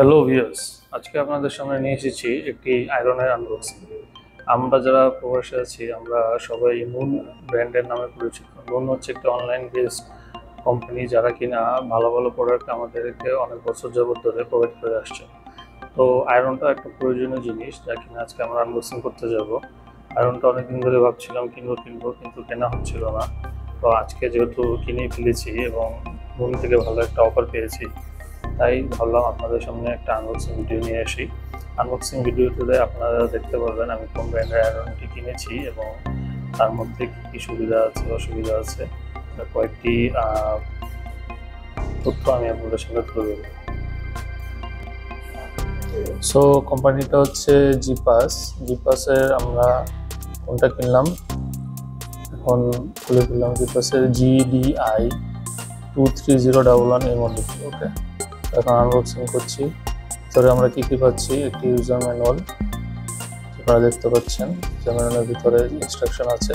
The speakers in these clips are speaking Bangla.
হ্যালো ভিউয়ার্স, আজকে আপনাদের সামনে নিয়ে এসেছি একটি আয়রনের আনবক্সিং। আমরা যারা প্রবাসে আছি আমরা সবাই নুন ব্র্যান্ডের নামে পরিচিত। নুন হচ্ছে একটা অনলাইন বেসড কোম্পানি যারা কিনা ভালো ভালো প্রোডাক্ট আমাদেরকে অনেক বছর যাবত ধরে প্রোভাইড করে আসছে। তো আয়রনটা একটা প্রয়োজনীয় জিনিস যা কিনা আজকে আমরা আনবক্সিং করতে যাব। আয়রনটা অনেকদিন ধরে ভাবছিলাম কিনবো কিন্তু কেনা হচ্ছিল না। তো আজকে যেহেতু কিনেই ফেলেছি এবং নুন থেকে ভালো একটা অফার পেয়েছি, তাই ভাবলাম আপনাদের সামনে একটা আনবক্সিং ভিডিও নিয়ে আসি। আনবক্সিং ভিডিওতে আপনারা দেখতে পারবেন আমি কোন ব্র্যান্ডের আয়রনটি কিনেছি এবং তার মধ্যে কী কী সুবিধা আছে অসুবিধা আছে, কয়েকটি তথ্য আমি আপনাদের সাথে তুলে ধরব। সো কোম্পানিটা হচ্ছে জিপাসের আমরা কোনটা কিনলাম এখন খুলে ফেললাম। জিপাসের GDI 23011 এই মডেলটি। ওকে, এখন আনবক্সিং করছি। ভিতরে আমরা কি পাচ্ছি, একটি ইউজার ম্যানুয়াল আপনারা দেখতে পাচ্ছেন। ইউজার ম্যানুয়ালের ভিতরে ইনস্ট্রাকশন আছে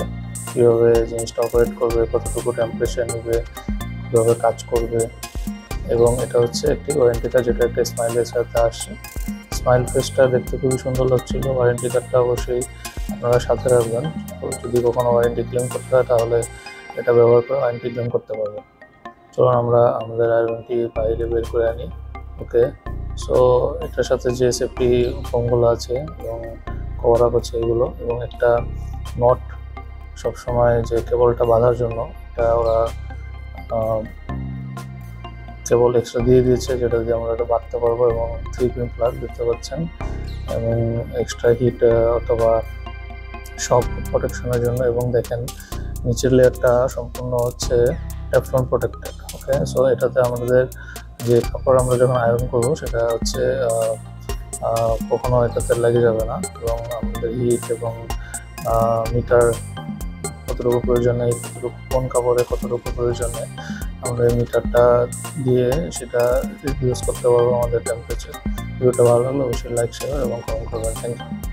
কীভাবে জিনিসটা অপারেট করবে, কতটুকু টেম্পারেচার নেবে, কীভাবে কাজ করবে। এবং এটা হচ্ছে একটি ওয়ারেন্টি কার্ড, যেটা একটা স্মাইলের সাথে আসছে। স্মাইল ফেসটা দেখতে খুবই সুন্দর লাগছিল। ওয়ারেন্টি কার্ডটা অবশ্যই আপনারা সাথে রাখবেন, যদি কখনো ওয়ারেন্টি ক্লেম করতে হয় তাহলে এটা ব্যবহার করে ওয়ারেন্টি ক্লেম করতে পারবেন। চলুন আমরা আমাদের আয়রনটি বাইরে বের করে আনি। ওকে, সো এটার সাথে যে সেফটি ফোমগুলো আছে এবং কভার আপ আছে এগুলো, এবং একটা নট সবসময় যে কেবলটা বাঁধার জন্য এটা ওরা কেবল এক্সট্রা দিয়ে দিয়েছে, যেটা দিয়ে আমরা এটা বাঁধতে পারবো। এবং 3 পিন প্লাগ দেখতে পাচ্ছেন, এবং এক্সট্রা হিট অথবা শক প্রোটেকশনের জন্য। এবং দেখেন নিচের লেয়ারটা সম্পূর্ণ হচ্ছে টেফলন প্রোটেক্টেড। ওকে, সো এটাতে আমাদের যে কাপড় আমরা যখন আয়রন করবো সেটা হচ্ছে কখনো এটাতে লেগে যাবে না। এবং আমাদের হিট এবং মিটার কতটুকু প্রয়োজন নেই, কতটুকু কোন কাপড়ে কতটুকু প্রয়োজন নেই, আমরা মিটারটা দিয়ে সেটা ইউজ করতে পারবো আমাদের টেম্পারেচার। ভিডিওটা ভালো লাগলে অবশ্যই লাইক, শেয়ার এবং কমেন্ট করবেন। Thank you.